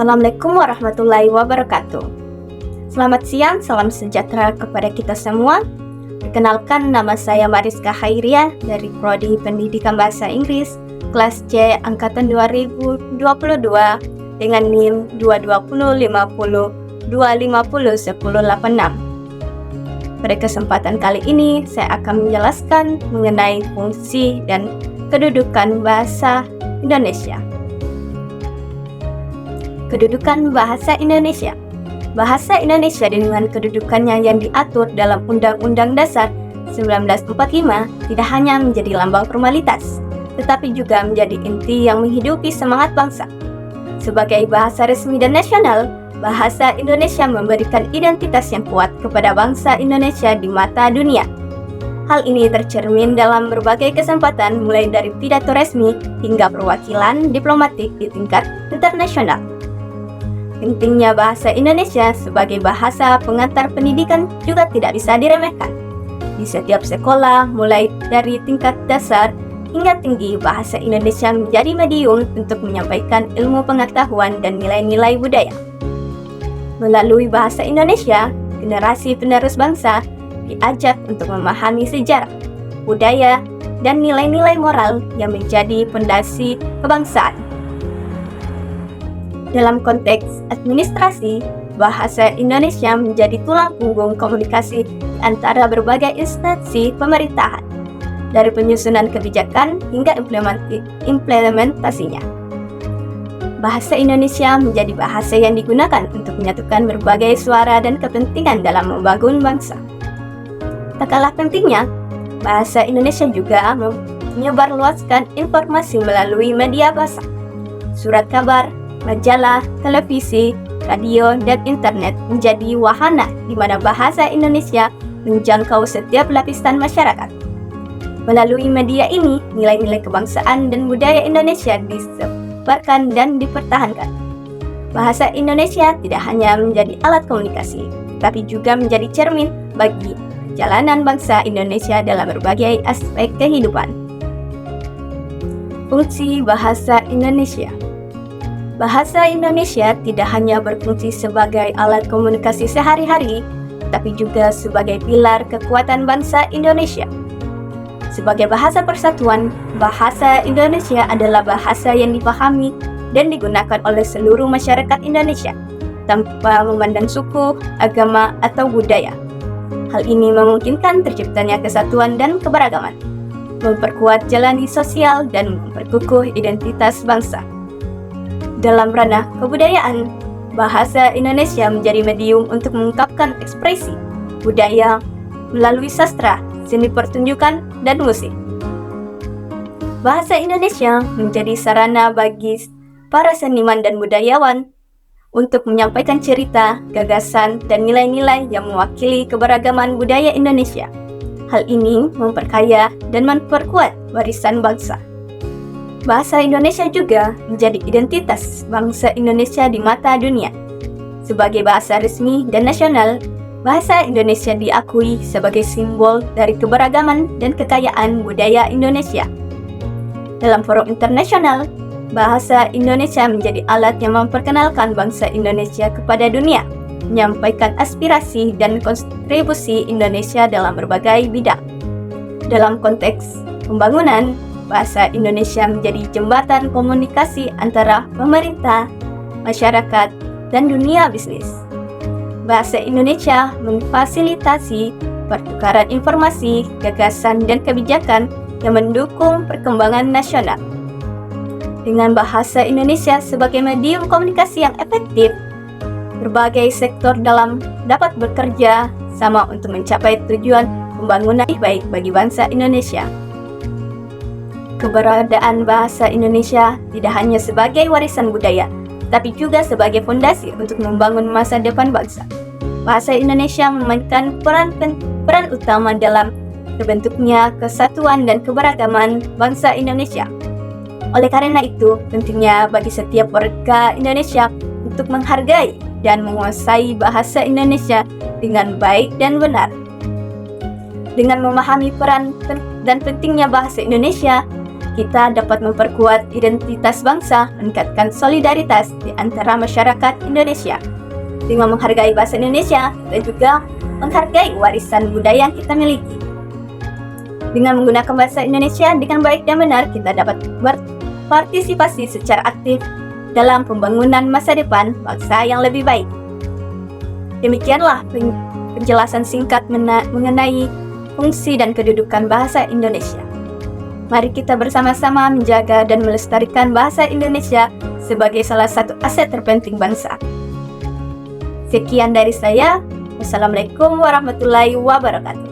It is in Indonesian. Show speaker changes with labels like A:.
A: Assalamualaikum warahmatullahi wabarakatuh. Selamat siang, salam sejahtera kepada kita semua. Perkenalkan, nama saya Mariska Hairiah dari Prodi Pendidikan Bahasa Inggris, kelas C angkatan 2022 dengan NIM 22050250186. Pada kesempatan kali ini, saya akan menjelaskan mengenai fungsi dan kedudukan bahasa Indonesia. Kedudukan bahasa Indonesia. Bahasa Indonesia dengan kedudukannya yang diatur dalam Undang-Undang Dasar 1945 tidak hanya menjadi lambang formalitas, tetapi juga menjadi inti yang menghidupi semangat bangsa. Sebagai bahasa resmi dan nasional, bahasa Indonesia memberikan identitas yang kuat kepada bangsa Indonesia di mata dunia. Hal ini tercermin dalam berbagai kesempatan, mulai dari pidato resmi hingga perwakilan diplomatik di tingkat internasional. Pentingnya bahasa Indonesia sebagai bahasa pengantar pendidikan juga tidak bisa diremehkan. Di setiap sekolah, mulai dari tingkat dasar hingga tinggi, bahasa Indonesia menjadi medium untuk menyampaikan ilmu pengetahuan dan nilai-nilai budaya. Melalui bahasa Indonesia, generasi penerus bangsa diajak untuk memahami sejarah, budaya, dan nilai-nilai moral yang menjadi fondasi kebangsaan. Dalam konteks administrasi, bahasa Indonesia menjadi tulang punggung komunikasi antara berbagai instansi pemerintahan, dari penyusunan kebijakan hingga implementasinya. Bahasa Indonesia menjadi bahasa yang digunakan untuk menyatukan berbagai suara dan kepentingan dalam membangun bangsa. Tak kalah pentingnya, bahasa Indonesia juga menyebarluaskan informasi melalui media bahasa, surat kabar, majalah, televisi, radio, dan internet menjadi wahana di mana bahasa Indonesia menjangkau setiap lapisan masyarakat. Melalui media ini, nilai-nilai kebangsaan dan budaya Indonesia disebarkan dan dipertahankan. Bahasa Indonesia tidak hanya menjadi alat komunikasi, tapi juga menjadi cermin bagi perjalanan bangsa Indonesia dalam berbagai aspek kehidupan. Fungsi bahasa Indonesia. Bahasa Indonesia tidak hanya berfungsi sebagai alat komunikasi sehari-hari, tapi juga sebagai pilar kekuatan bangsa Indonesia. Sebagai bahasa persatuan, bahasa Indonesia adalah bahasa yang dipahami dan digunakan oleh seluruh masyarakat Indonesia, tanpa memandang suku, agama, atau budaya. Hal ini memungkinkan terciptanya kesatuan dan keberagaman, memperkuat jalani sosial, dan memperkukuh identitas bangsa. Dalam ranah kebudayaan, bahasa Indonesia menjadi medium untuk mengungkapkan ekspresi budaya melalui sastra, seni pertunjukan, dan musik. Bahasa Indonesia menjadi sarana bagi para seniman dan budayawan untuk menyampaikan cerita, gagasan, dan nilai-nilai yang mewakili keberagaman budaya Indonesia. Hal ini memperkaya dan memperkuat warisan bangsa. Bahasa Indonesia juga menjadi identitas bangsa Indonesia di mata dunia. Sebagai bahasa resmi dan nasional, bahasa Indonesia diakui sebagai simbol dari keberagaman dan kekayaan budaya Indonesia. Dalam forum internasional, bahasa Indonesia menjadi alat yang memperkenalkan bangsa Indonesia kepada dunia, menyampaikan aspirasi dan kontribusi Indonesia dalam berbagai bidang. Dalam konteks pembangunan, bahasa Indonesia menjadi jembatan komunikasi antara pemerintah, masyarakat, dan dunia bisnis. Bahasa Indonesia memfasilitasi pertukaran informasi, gagasan, dan kebijakan yang mendukung perkembangan nasional. Dengan bahasa Indonesia sebagai medium komunikasi yang efektif, berbagai sektor dapat bekerja sama untuk mencapai tujuan pembangunan yang baik bagi bangsa Indonesia. Keberadaan bahasa Indonesia tidak hanya sebagai warisan budaya, tapi juga sebagai fondasi untuk membangun masa depan bangsa. Bahasa Indonesia memainkan peran utama dalam terbentuknya kesatuan dan keberagaman bangsa Indonesia. Oleh karena itu, pentingnya bagi setiap warga Indonesia untuk menghargai dan menguasai bahasa Indonesia dengan baik dan benar. Dengan memahami peran dan pentingnya bahasa Indonesia, kita dapat memperkuat identitas bangsa, meningkatkan solidaritas di antara masyarakat Indonesia. Dengan menghargai bahasa Indonesia dan juga menghargai warisan budaya yang kita miliki. Dengan menggunakan bahasa Indonesia dengan baik dan benar, kita dapat berpartisipasi secara aktif dalam pembangunan masa depan bangsa yang lebih baik. Demikianlah penjelasan singkat mengenai fungsi dan kedudukan bahasa Indonesia. Mari kita bersama-sama menjaga dan melestarikan bahasa Indonesia sebagai salah satu aset terpenting bangsa. Sekian dari saya. Wassalamualaikum warahmatullahi wabarakatuh.